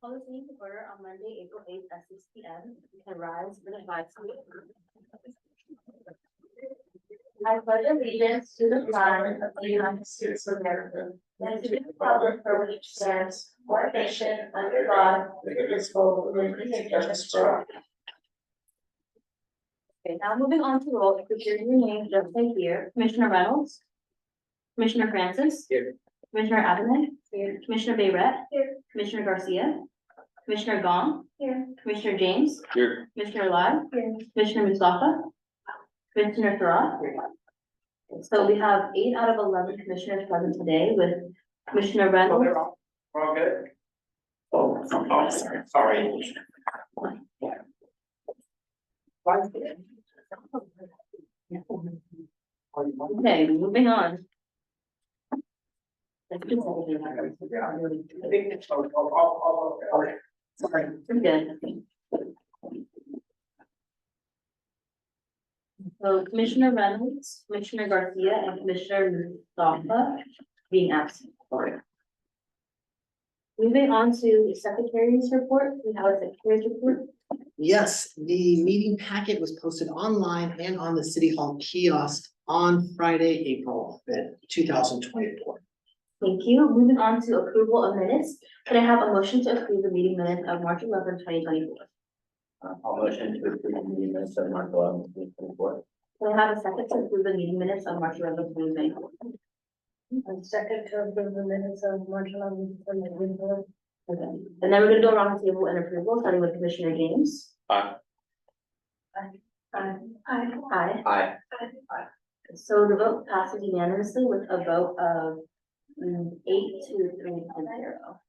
Call this meeting to order on Monday, April 8th at 6 p.m. You can rise for the flag salute. I pledge allegiance to the flag of the United States of America and to the republic for which it stands, one nation, under God, indivisible, with liberty and justice for all. Okay, now moving on to roll, if you're hearing your name, just say here. Commissioner Reynolds. Commissioner Francis. Here. Commissioner Abbott. Here. Commissioner Bayret. Here. Commissioner Garcia. Commissioner Gong. Here. Commissioner James. Here. Commissioner Lai. Here. Commissioner Mustafa. Commissioner Thurrott. So we have 8 out of 11 commissioners present today with Commissioner Reynolds. We're all good? Oh, sorry. Okay, moving on. I think it's sorry. We're good. So Commissioner Reynolds, Commissioner Garcia, and Commissioner Mustafa being absent. Moving on to the Secretary's report, we have a Secretary's report. Yes, the meeting packet was posted online and on the City Hall kiosk on Friday, April 5th, 2024. Thank you. Moving on to approval of minutes. Could I have a motion to approve the meeting minutes of March 11, 2024? I'll motion to approve the meeting minutes of March 11, 2024. Can I have a second to approve the meeting minutes of March 11, 2024? And second to approve the minutes of March 11th, 2024. Okay, and then we're gonna go around the table and approval, starting with Commissioner James. Aye. Aye. Aye. So the vote passes unanimously with a vote of 8 to 3 and 0.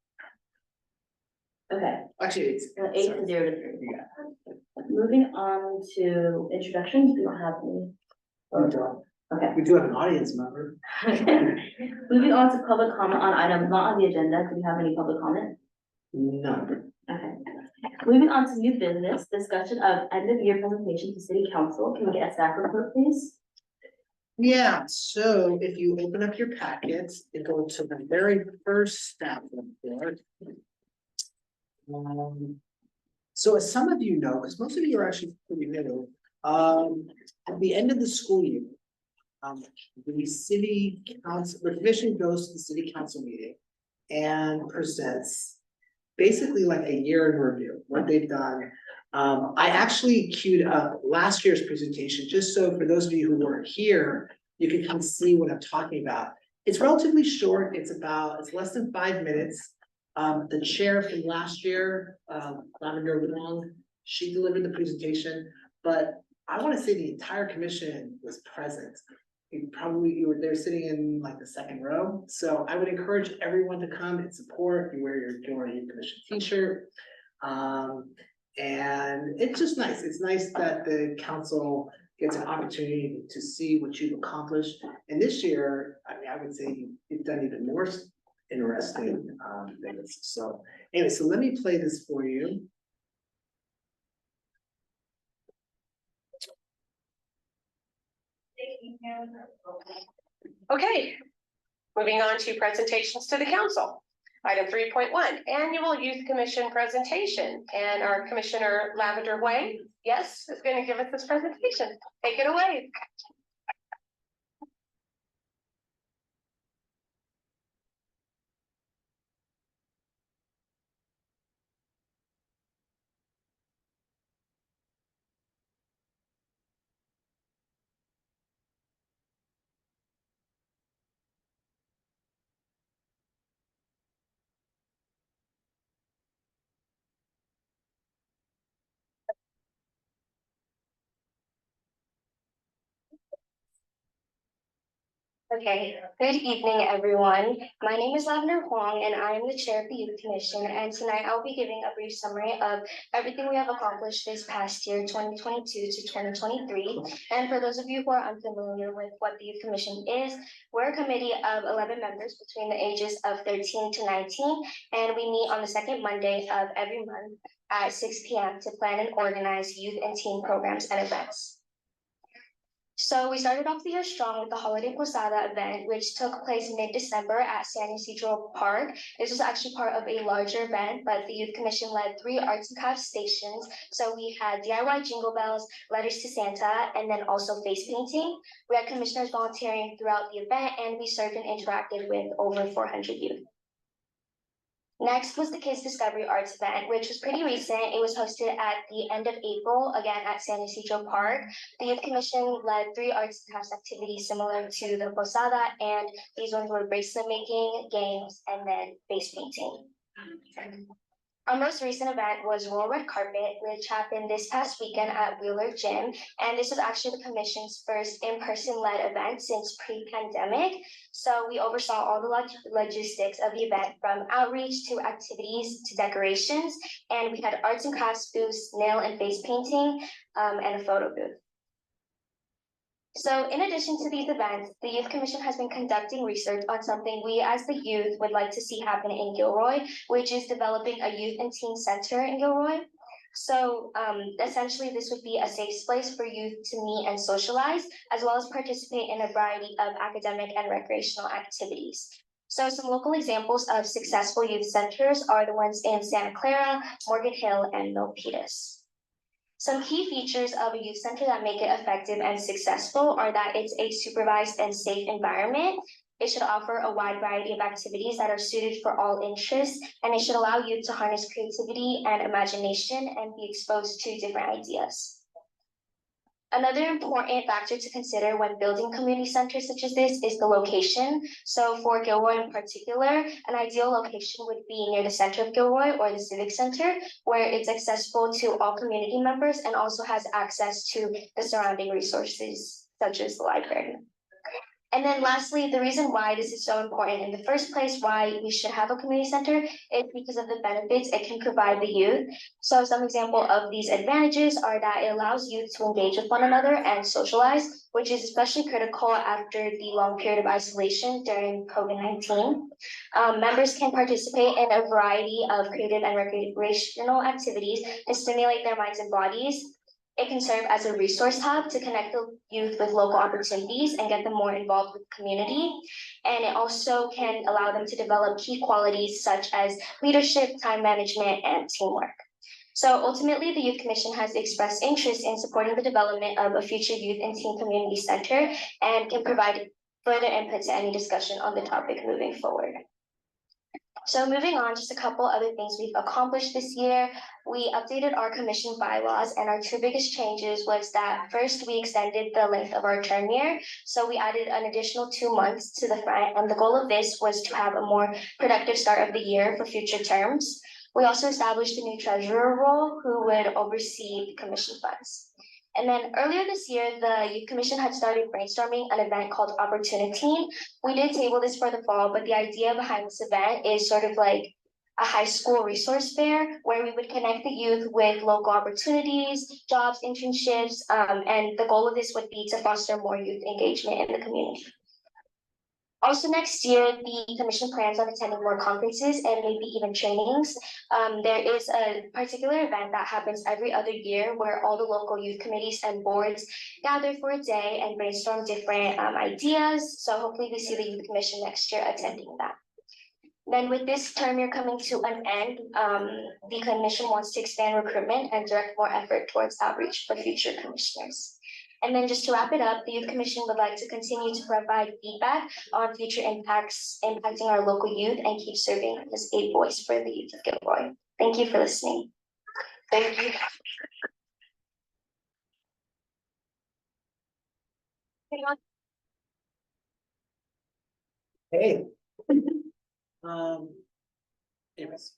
Okay, Actually, it's 8 to 0 to 3. Moving on to introductions, we don't have any. Okay. we do have an audience member. Moving on to public comment on items not on the agenda. Do we have any public comment? None. Okay. Moving on to new business, discussion of end of year presentation to city council. Can we get a staff report, please? Yeah, so if you open up your packets and go to the very first staff report. So as some of you know, because most of you are actually pretty new, at the end of the school year, the city council, the commission goes to the city council meeting and presents basically like a year in review, what they've done. I actually queued up last year's presentation, just so for those of you who weren't here, you can kind of see what I'm talking about. It's relatively short, it's less than 5 minutes. The chair from last year, Lavender Wong, she delivered the presentation, but I want to say the entire commission was present. You were there sitting in like the second row, so I would encourage everyone to come and support. You wear your commission t-shirt. And it's just nice. It's nice that the council gets an opportunity to see what you've accomplished. And this year, I mean, I would say you've done even more interesting things. So anyway, so let me play this for you. Okay, moving on to presentations to the council. Item 3.1, Annual Youth Commission Presentation. And our Commissioner Lavender Wang, yes, is going to give us this presentation. Take it away. Okay, good evening, everyone. My name is Lavender Huang, and I am the chair of the Youth Commission. And tonight I'll be giving a brief summary of everything we have accomplished this past year, 2022 to 2023. And for those of you who are unfamiliar with what the Youth Commission is, we're a committee of 11 members between the ages of 13 to 19, and we meet on the second Monday of every month at 6 p.m. to plan and organize youth and teen programs and events. So we started off the year strong with the Holiday Posada event, which took place mid-December at San Isidro Park. This was actually part of a larger event, but the Youth Commission led 3 arts and crafts stations. So we had DIY jingle bells, letters to Santa, and then also face painting. We had commissioners volunteering throughout the event, and we served and interacted with over 400 youth. Next was the Kids Discovery Arts event, which was pretty recent. It was hosted at the end of April, again at San Isidro Park. The Youth Commission led 3 arts and crafts activities similar to the Posada, and these ones were bracelet making, games, and then face painting. Our most recent event was Roll Red Carpet, which happened this past weekend at Wheeler Gym. And this was actually the commission's first in-person led event since pre-pandemic. So we oversaw all the logistics of the event, from outreach to activities to decorations. And we had arts and crafts booths, nail and face painting, and a photo booth. So in addition to these events, the Youth Commission has been conducting research on something we as the youth would like to see happen in Gilroy, which is developing a youth and teen center in Gilroy. So essentially this would be a safe place for youth to meet and socialize, as well as participate in a variety of academic and recreational activities. So some local examples of successful youth centers are the ones in Santa Clara, Morgan Hill, and Milpitas. Some key features of a youth center that make it effective and successful are that it's a supervised and safe environment. It should offer a wide variety of activities that are suited for all interests, and it should allow youth to harness creativity and imagination and be exposed to different ideas. Another important factor to consider when building community centers such as this is the location. So for Gilroy in particular, an ideal location would be near the center of Gilroy or the Civic Center, where it's accessible to all community members and also has access to the surrounding resources such as the library. And then lastly, the reason why this is so important in the first place, why we should have a community center, is because of the benefits it can provide the youth. So some example of these advantages are that it allows youth to engage with one another and socialize, which is especially critical after the long period of isolation during COVID-19. Members can participate in a variety of creative and recreational activities to stimulate their minds and bodies. It can serve as a resource hub to connect the youth with local opportunities and get them more involved with the community. And it also can allow them to develop key qualities such as leadership, time management, and teamwork. So ultimately, the Youth Commission has expressed interest in supporting the development of a future youth and teen community center and can provide further input to any discussion on the topic moving forward. So moving on, just a couple other things we've accomplished this year. We updated our commission bylaws, and our 2 biggest changes was that first, we extended the length of our term year. So we added an additional 2 months to the front, and the goal of this was to have a more productive start of the year for future terms. We also established a new treasurer role who would oversee the commission funds. And then earlier this year, the Youth Commission had started brainstorming an event called Opportunity. We did table this for the fall, but the idea behind this event is sort of like a high school resource fair where we would connect the youth with local opportunities, jobs, internships, and the goal of this would be to foster more youth engagement in the community. Also next year, the commission plans on attending more conferences and maybe even trainings. There is a particular event that happens every other year where all the local youth committees and boards gather for a day and brainstorm different ideas. So hopefully we see the youth commission next year attending that. Then with this term year coming to an end, the commission wants to expand recruitment and direct more effort towards outreach for future commissioners. And then just to wrap it up, the Youth Commission would like to continue to provide feedback on future impacts impacting our local youth and keep serving as a voice for the youth of Gilroy. Thank you for listening. Thank you. Hey. Anyways,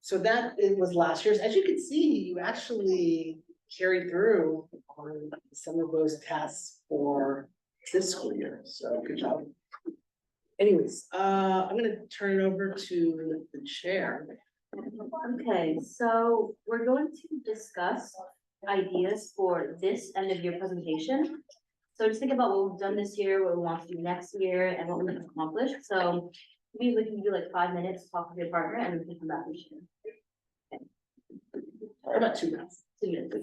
so that it was last year's. As you can see, you actually carried through on some of those tasks for this school year, so good job. Anyways, I'm gonna turn it over to the chair. Okay, so we're going to discuss ideas for this end of year presentation. So just think about what we've done this year, what we want to do next year, and what we can accomplish. So maybe we can do like 5 minutes, talk with your partner, and we can come back and share. About 2 minutes. 2 minutes.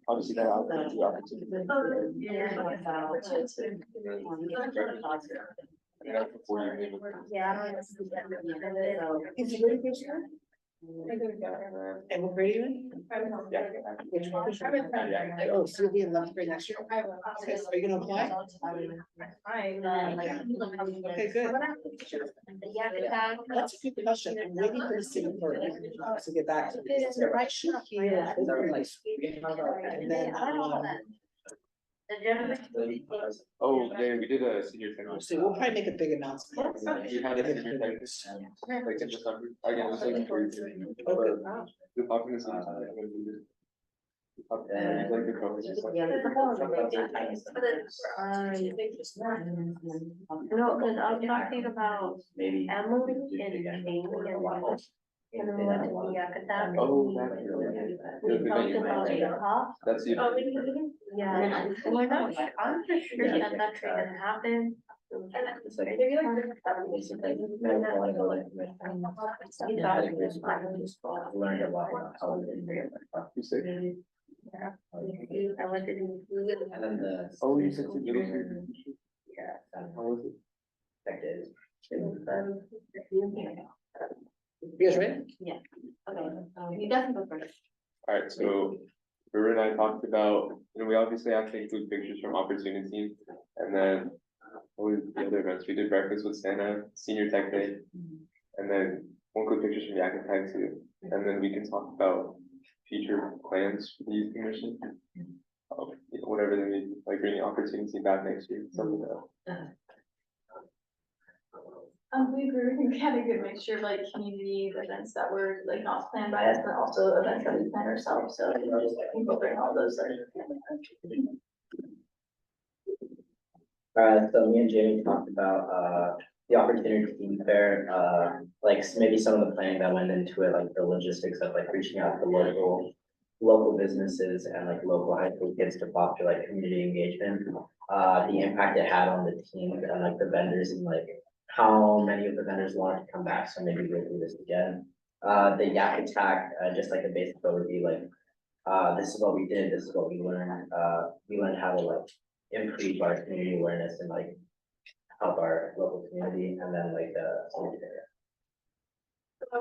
Obviously, that I'll have the opportunity. Yeah. Is it really good? And what grade are you in? Which one? Oh, so you'll be in 11th grade next year? Okay, so are you gonna apply? Okay, good. That's a good question. I'm waiting for the city clerk to get back to me. So I should hear. And then, Oh, yeah, we did a senior thing. so we'll probably make a big announcement. We had a senior thing, like in December, again, it's like for the confidence. No, because I'm talking about Maybe. Emily and Amy and then we went to the Yakata. Oh, We talked about the cost. That's you. Yeah, and we're not, I'm not sure that that trade didn't happen. Learned a lot about how it You say, I went to the. and then the. oh, you said to middle school. Yeah. How was it? Effective. You guys ready? Okay, you definitely go first. Alright, so River and I talked about, we obviously have to include pictures from Opportunity, and then what was the other events? We did breakfast with Santa, senior tech day, and then we'll include pictures from Yak Attack too, and then we can talk about future plans for the youth commission. Whatever they may be, like bringing Opportunity back next year, something like that. We agree, we had a good mixture of like community events that were like not planned by us, but also events that we planned ourselves, so you know, just like incorporating all those like. So me and Jamie talked about, the opportunity team fair, like maybe some of the planning that went into it, like the logistics of like reaching out to local businesses and like local high school kids to foster like community engagement. The impact it had on the team and like the vendors and like how many of the vendors wanted to come back, so maybe we'll do this again. The Yak Attack, just like a basic overview, like, this is what we did, this is what we learned how to like improve our community awareness and like help our local community, and then like,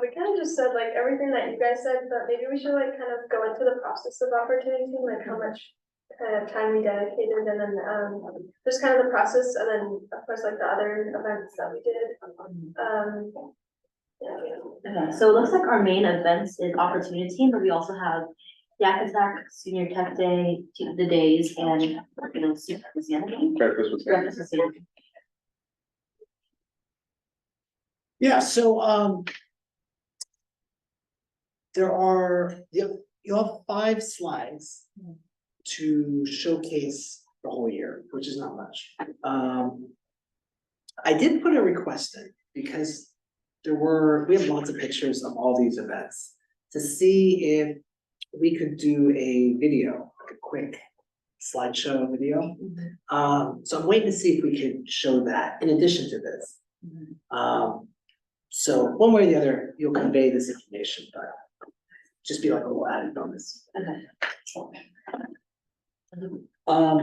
We kind of just said like everything that you guys said, but maybe we should like kind of go into the process of opportunity, like how much kind of time we dedicated, and then just kind of the process, and then of course like the other events that we did. Okay, so it looks like our main events is Opportunity Team, but we also have Yak Attack, Senior Tech Day, the days, and Super Christianity. Breakfast with Santa. Breakfast with Santa. Yeah, so, you have 5 slides to showcase the whole year, which is not much. I did put a request in because we have lots of pictures of all these events to see if we could do a video, like a quick slideshow video. So I'm waiting to see if we can show that in addition to this. So one way or the other, you'll convey this information, but just be like a little added bonus. Okay.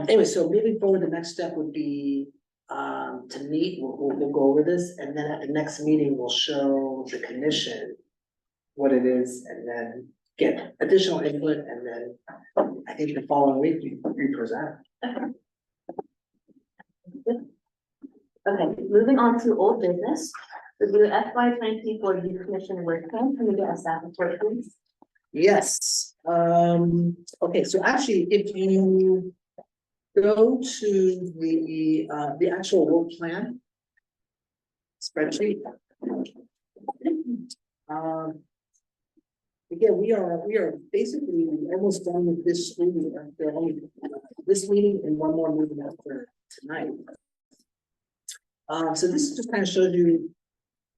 Anyway, so moving forward, the next step would be to meet, we'll go over this, and then at the next meeting, we'll show the commission what it is, and then get additional input, and then I think the following week, we present. Okay, moving on to old business. Review FY 2024 Youth Commission work plan. Can we get a staff report, please? Yes, okay, so actually, if you go to the actual work plan spreadsheet. Again, we are basically almost done with this school year. There are only this meeting and one more meeting after tonight. So this just kind of shows you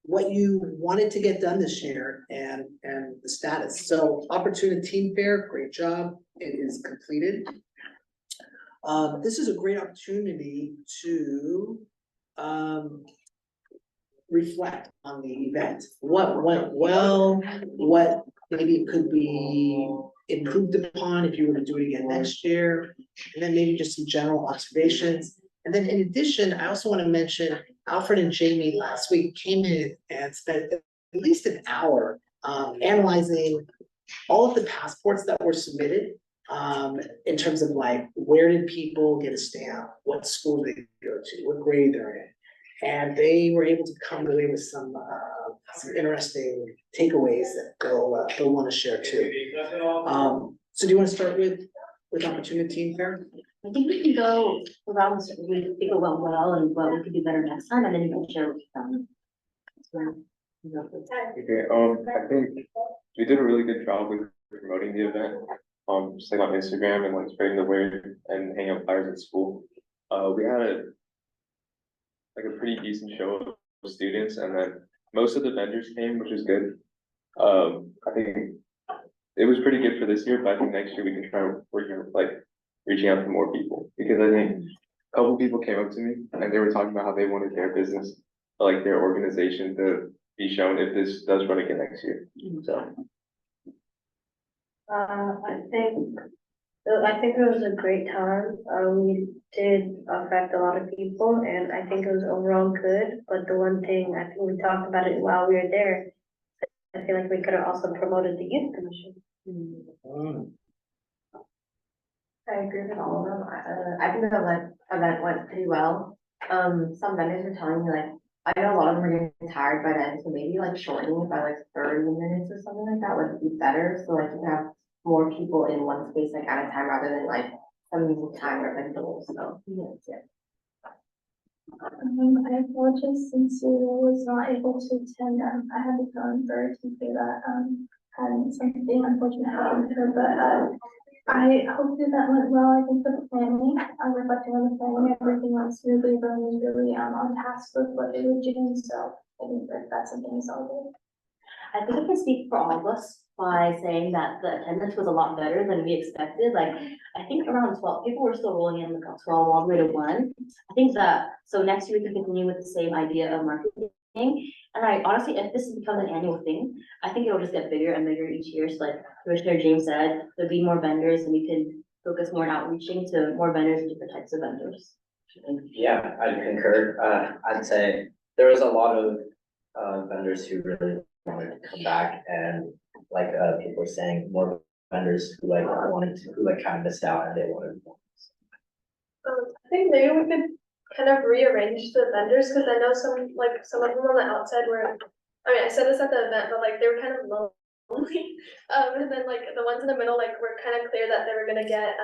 what you wanted to get done this year and the status. So Opportunity Team Fair, great job. It is completed. This is a great opportunity to reflect on the event. What went well, what maybe could be improved upon if you were to do it again next year. And then maybe just some general observations. And then in addition, I also want to mention Alfred and Jamie last week came in and spent at least an hour analyzing all of the passports that were submitted. In terms of like, where did people get a stamp, what school they go to, what grade they're in. And they were able to come away with some interesting takeaways that they'll want to share too. So do you want to start with opportunity team fair? I think we can go around, we think it went well and what we could do better next time, and then you can share with them. Okay, I think we did a really good job with promoting the event. Just like on Instagram and like spreading the word and hanging out flyers at school. We had a pretty decent show of students, and then most of the vendors came, which is good. I think it was pretty good for this year, but I think next year we can try working like reaching out to more people, because I think a couple people came up to me and they were talking about how they wanted their business, like their organization, to be shown if this does run again next year. So I think it was a great time. We did affect a lot of people and I think it was overall good, but the one thing, I think we talked about it while we were there. I feel like we could have also promoted the youth commission. I agree with all of them. I think the event went pretty well. Some vendors were telling me like, I know a lot of them are getting tired by then, so maybe like shortening it by like 30 minutes or something like that would be better. So like you can have more people in one space like at a time rather than like some time or like double. So yeah. I apologize since you was not able to attend. I had to phone for a teacher that had something unfortunate happen to her, but I hope that went well. I think for the planning, reflecting on the planning, everything went smoothly. Everyone was really on task with what they were doing, so I think that's something we celebrate. I think I can speak for all of us by saying that the attendance was a lot better than we expected. Like, I think around 12, people were still rolling in like 12 all the way to 1. I think that, so next year we can continue with the same idea of marketing. And I honestly, if this becomes an annual thing, I think it'll just get bigger and bigger each year. So like Commissioner James said, there'll be more vendors and we can focus more on outreaching to more vendors and different types of vendors. Yeah, I'd concur. I'd say there was a lot of vendors who really wanted to come back, and like people were saying, more vendors who like wanted to, who like kind of missed out and they wanted more. I think maybe we could kind of rearrange the vendors, because I know some of them on the outside were, I mean, I said this at the event, but like they were kind of lonely. And then like the ones in the middle, like were kind of clear that they were gonna get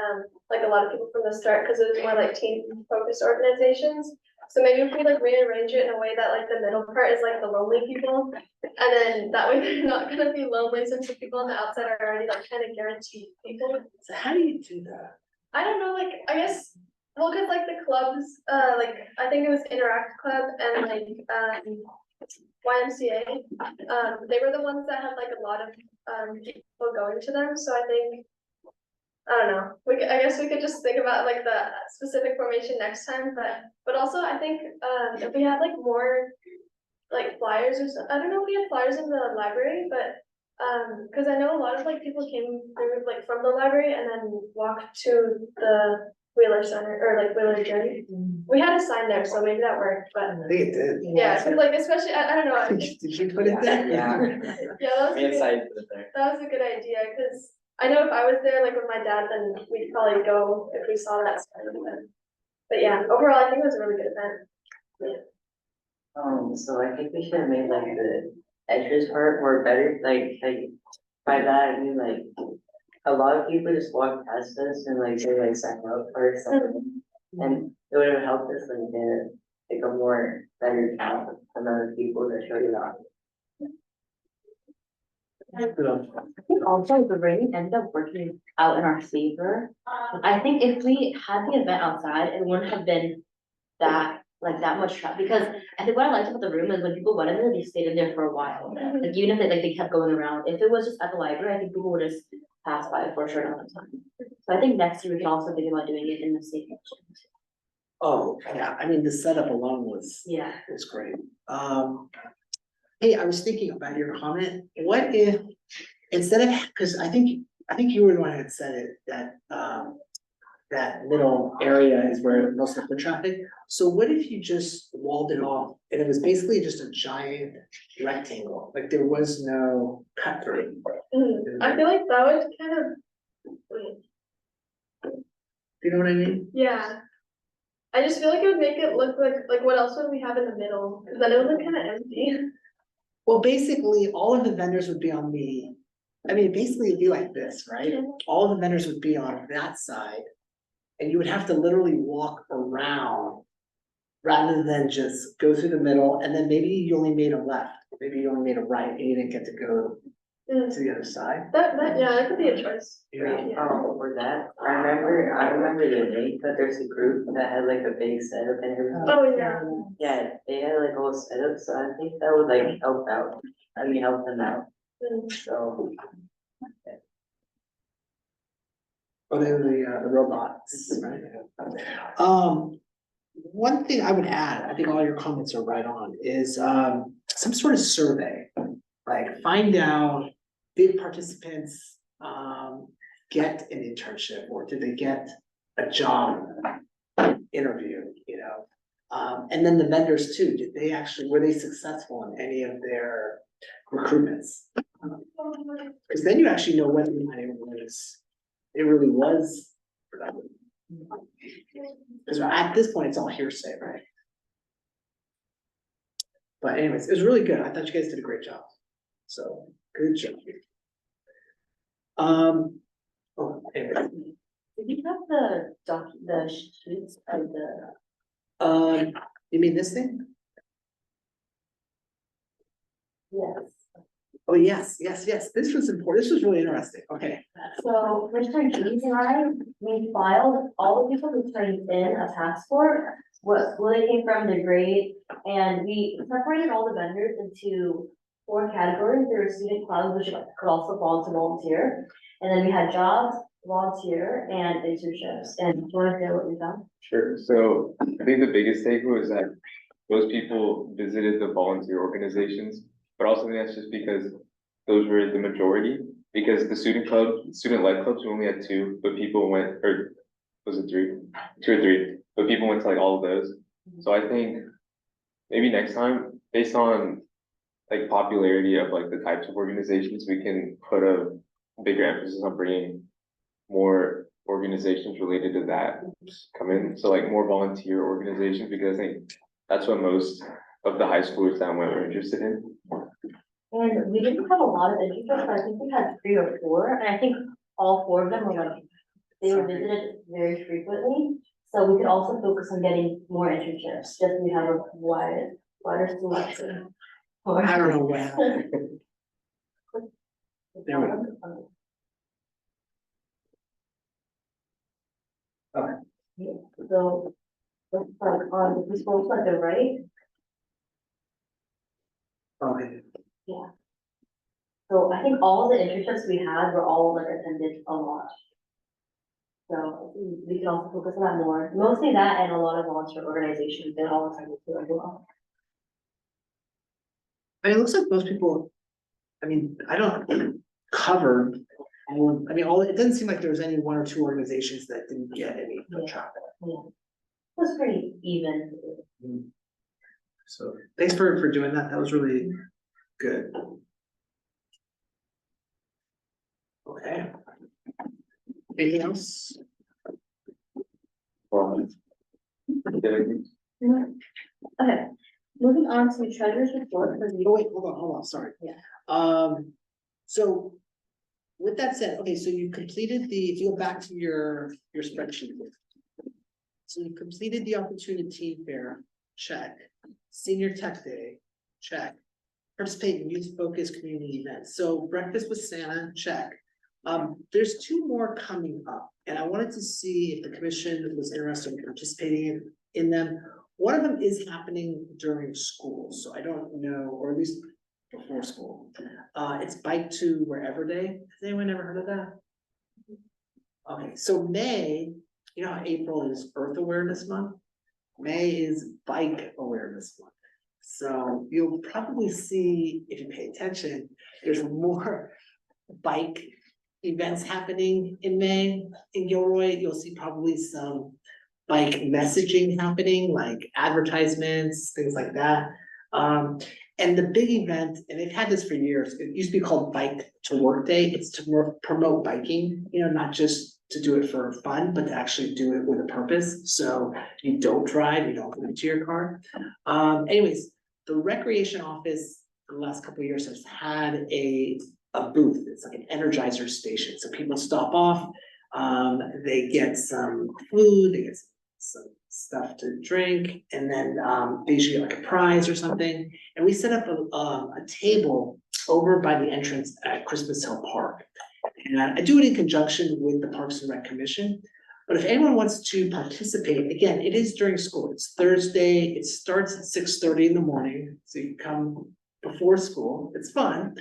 like a lot of people from the start, because it was more like team focused organizations. So maybe if we like rearrange it in a way that like the middle part is like the lonely people, and then that way they're not gonna be lonely, since the people on the outside are already like kind of guaranteed people. So how do you do that? I don't know, like, I guess, well, cause like the clubs, like, I think it was Interact Club and like, YMCA, they were the ones that had like a lot of, people going to them, so I think, I don't know, I guess we could just think about like the specific formation next time, but also I think, if we had like more, like flyers or something, I don't know if we had flyers in the library, but cause I know a lot of like people came through like from the library and then walked to the Wheeler Center or like Wheeler Journey. We had a sign there, so maybe that worked, but I think it did. yeah, cause like especially, I don't know. I just- Did you put it there? Yeah. Yeah, that was Me a and good, Said put it there. that was a good idea, cause I know if I was there like with my dad, then we'd probably go if we saw that sign. But yeah, overall, I think it was a really good event. So I think we should have made like the entrance part more better, like by that, I mean like a lot of people just walk past us and like they like sign up or something. And it would have helped us like take a more better count amount of people that showed up. I think also the rain ended up working out in our favor. I think if we had the event outside, it wouldn't have been that much traffic, because I think what I liked about the room is when people went in there, they stayed in there for a while. Like even if they kept going around, if it was just at the library, I think people would just pass by for a short amount of time. So I think next year we can also think about doing it in the same. Oh, yeah, I mean, the setup alone was Yeah. great. Hey, I was thinking about your comment, what if, instead of, cause I think you were the one who had said it, that middle area is where most of the traffic, so what if you just walled it off, and it was basically just a giant rectangle, like there was no cut through? I feel like that would kind of, You know what I mean? yeah. I just feel like it would make it look like what else would we have in the middle? Cause then it would look kind of empty. Well, basically, all of the vendors would be on basically it'd be like this, right? All of the vendors would be on that side. And you would have to literally walk around rather than just go through the middle, and then maybe you only made a left, maybe you only made a right, and you didn't get to go Mm, to the other side. yeah, that could be a choice. For that, I remember the date, but there's a group that had like a big setup and everything. Oh, yeah. Yeah, they had like a whole setup, so I think that would like help out, help them out, Mm. so. Oh, they were the robots, right? One thing I would add, I think all your comments are right on, is, some sort of survey. Like, find out, did participants, get an internship, or did they get a job interview, you know? And then the vendors too, were they successful in any of their recruitments? Cause then you actually know whether or not it really was productive. Cause at this point, it's all hearsay, right? But anyways, it was really good. I thought you guys did a great job. So, good job. Anyway, Did you have the sheets of the? you mean this thing? Yes. Oh, yes, this was important. This was really interesting. Okay. So Mr. Dees and I, we filed all the people who turned in a passport, what school they came from, their grade, and we separated all the vendors into 4 categories. There were student clubs, which could also fall into volunteer, and then we had jobs, volunteer, and internships. And do you want to say what we found? Sure, so I think the biggest takeaway is that most people visited the volunteer organizations, but also I think that's just because those were the majority, because the student-led clubs, we only had 2, but people went, or was it 3? 2 or 3, but people went to like all of those. So I think maybe next time, based on like popularity of like the types of organizations, we can put a bigger emphasis on bringing more organizations related to that come in. So like more volunteer organizations, because I think that's what most of the high schoolers that went were interested in. And we didn't have a lot of internships, but I think we had 3 or 4, and I think all 4 of them were like, they were visited very frequently. So we could also focus on getting more internships, just so we have a wider selection. I don't know what happened. There we go. Okay. So, let's start on the school to the right. Okay. So I think all the internships we had were all like attended a lot. So we can also focus on that more, mostly that and a lot of volunteer organizations, they're all attended to as well. I mean, it looks like most people, I don't cover, it doesn't seem like there was any 1 or 2 organizations that didn't get any foot traffic. Yeah. It was pretty even. So thanks for doing that. That was really good. Okay. Anything else? Well, Okay, moving on to treasurer's report for the. Oh, wait, hold on, sorry. Yeah. So with that said, okay, so you completed if you go back to your spreadsheet. So you completed the opportunity fair, check. Senior Tech Day, check. Participate in youth focused community events. So breakfast with Santa, check. There's 2 more coming up, and I wanted to see if the commission was interested in participating in them. One of them is happening during school, so I don't know, or at least before school. It's Bike to Wherever Day. Has anyone ever heard of that? Okay, so May, you know how April is Earth Awareness Month? May is Bike Awareness Month. So you'll probably see, if you pay attention, there's more bike events happening in May in Gilroy. You'll see probably some bike messaging happening, like advertisements, things like that. And the big event, and they've had this for years, it used to be called Bike to Work Day. It's to promote biking, not just to do it for fun, but to actually do it with a purpose. So you don't drive, you don't go into your car. Anyways, the recreation office for the last couple of years has had a booth. It's like an Energizer station. So people stop off, they get some food, they get some stuff to drink, and then they usually get like a prize or something. And we set up a table over by the entrance at Christmas Hill Park. And I do it in conjunction with the Parks and Rec Commission. But if anyone wants to participate, again, it is during school. It's Thursday. It starts at 6:30 in the morning. So you come before school. It's fun.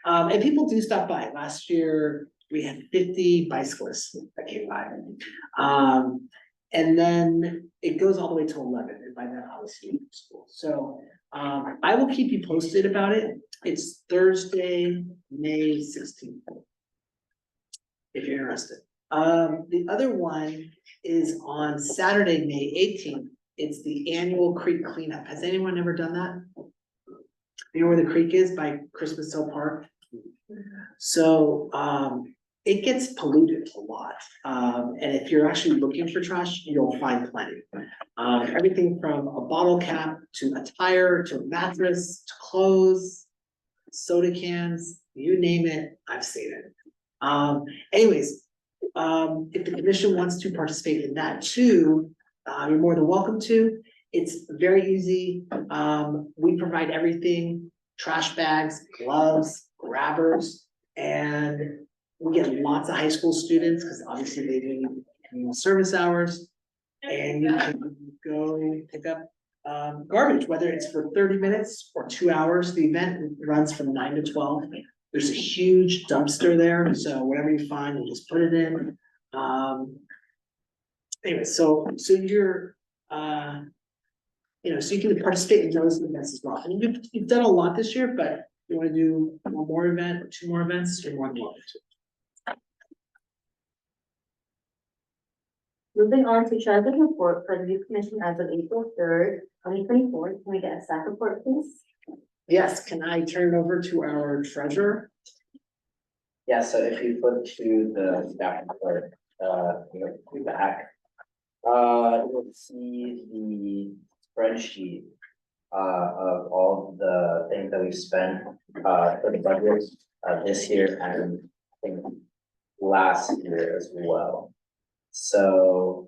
And people do stop by. Last year, we had 50 bicyclists that came by. And then it goes all the way till 11, and by then I'll see school. So I will keep you posted about it. It's Thursday, May 16th. If you're interested. The other one is on Saturday, May 18th. It's the annual creek cleanup. Has anyone ever done that? You know where the creek is by Christmas Hill Park? So it gets polluted a lot. And if you're actually looking for trash, you'll find plenty. Everything from a bottle cap to a tire to a mattress to clothes, soda cans, you name it, I've seen it. Anyways, if the commission wants to participate in that too, you're more than welcome to. It's very easy. We provide everything, trash bags, gloves, grabbers, and we get lots of high school students because obviously they do community service hours. And you can go pick up garbage, whether it's for 30 minutes or 2 hours. The event runs from 9 to 12. There's a huge dumpster there, so whatever you find, you just put it in. Anyway, so you're so you can participate in those events as well. And you've done a lot this year, but you want to do one more event or 2 more events, you're more than welcome to. Moving on to treasurer's report for the youth commission as of April 3rd, 2024. Can we get a staff report, please? Yes, can I turn it over to our treasurer? Yeah, so if you flip to the staff report, back, you'll see the spreadsheet of all the things that we've spent for the budget this year and I think last year as well. So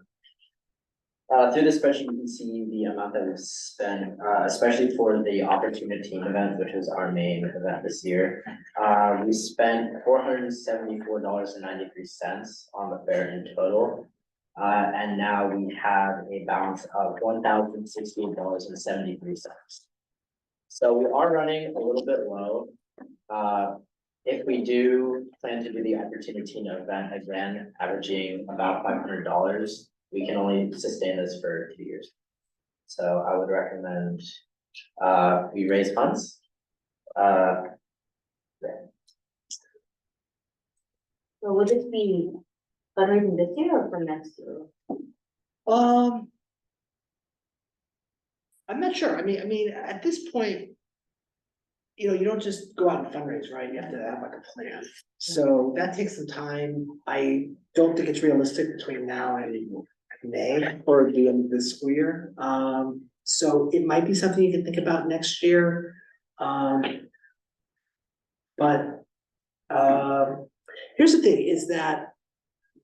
through the spreadsheet, you can see the amount that we've spent, especially for the Opportunity Team event, which was our main event this year. We spent $474.93 on the fair in total. And now we have a balance of $1,068.73. So we are running a little bit low. If we do plan to do the Opportunity Team event again, averaging about $500, we can only sustain this for 2 years. So I would recommend we raise funds. So will this be fundraising this year or for next year? I'm not sure. I mean, at this point, you don't just go out and fundraise, right? You have to have like a plan. So that takes some time. I don't think it's realistic between now and May or the end of this school year. So it might be something you can think about next year. But here's the thing is that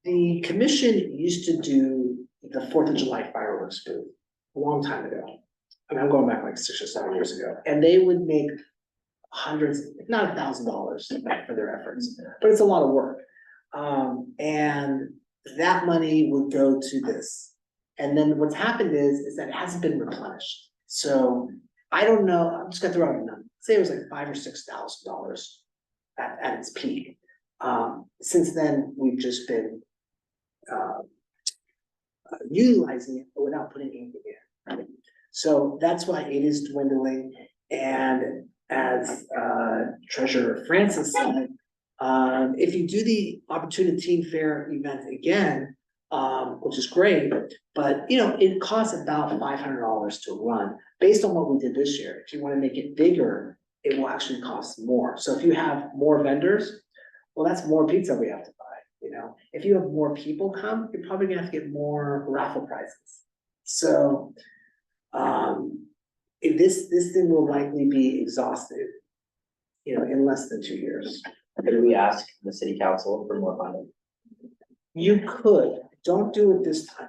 the commission used to do the 4th of July fireworks booth a long time ago. I mean, I'm going back like 6 or 7 years ago, and they would make hundreds, if not $1,000 for their efforts, but it's a lot of work. And that money would go to this. And then what's happened is that it hasn't been replenished. So I don't know, I'm just gonna throw out a number. Say it was like $5,000 or $6,000 at its peak. Since then, we've just been utilizing it, but without putting anything in. So that's why it is dwindling, and as Treasurer Francis said, if you do the Opportunity Teen Fair event again, which is great, but you know, it costs about $500 to run. Based on what we did this year, if you wanna make it bigger, it will actually cost more. So if you have more vendors, well, that's more pizza we have to buy, you know? If you have more people come, you're probably gonna have to get more raffle prizes. So, this thing will likely be exhausted, you know, in less than 2 years. Could we ask the city council for more funding? You could, don't do it this time.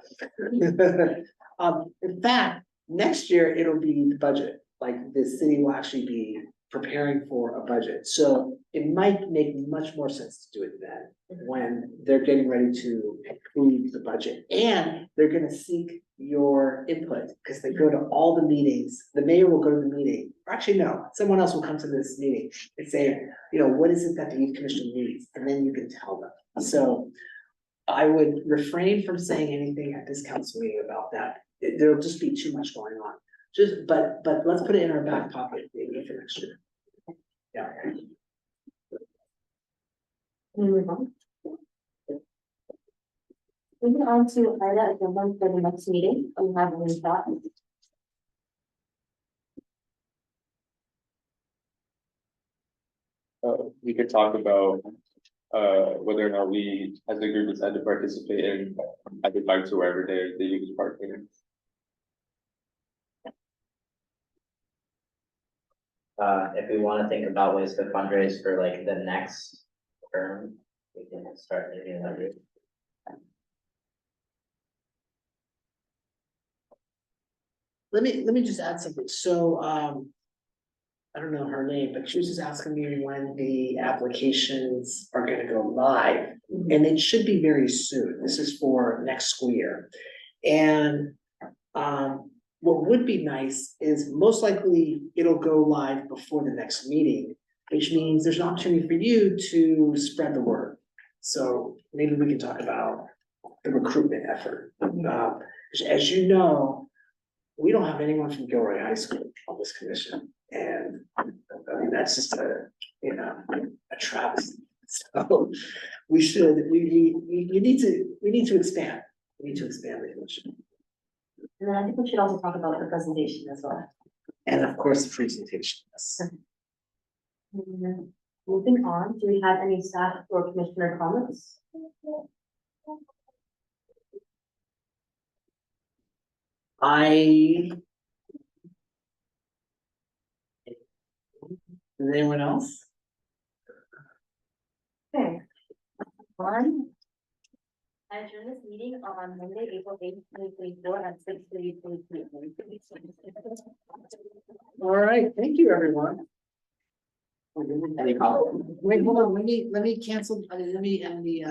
In fact, next year it'll be the budget, like the city will actually be preparing for a budget. So it might make much more sense to do it then, when they're getting ready to approve the budget. And they're gonna seek your input, because they go to all the meetings, the mayor will go to the meeting, or actually, no, someone else will come to this meeting and say, you know, what is it that the youth commission needs? And then you can tell them. So I would refrain from saying anything at this council meeting about that. There'll just be too much going on. But let's put it in our back pocket maybe for next year. Yeah. Can we move on? Moving on to Ida, agenda for the next meeting, we have any thoughts? We could talk about, whether or not we, as a group, decide to participate in either bikes or wherever they use parking. If we wanna think about ways to fundraise for like the next term, we can start thinking about it. Let me just add something. So, I don't know her name, but she was just asking me when the applications are gonna go live. And it should be very soon. This is for next school year. And, what would be nice is most likely it'll go live before the next meeting, which means there's an opportunity for you to spread the word. So maybe we can talk about the recruitment effort. As you know, we don't have anyone from Gilroy High School on this commission, and I mean, that's just a travesty. So we need to expand, we need to expand the commission. And then I think we should also talk about the presentation as well. And of course, the presentation, yes. Moving on, do we have any staff or commissioner comments? Is anyone else? Okay. One. I adjourn this meeting on Monday, April 8th, 2024 at 6:33 p.m. All right, thank you, everyone. Any comments? Wait, hold on, let me cancel, let me end the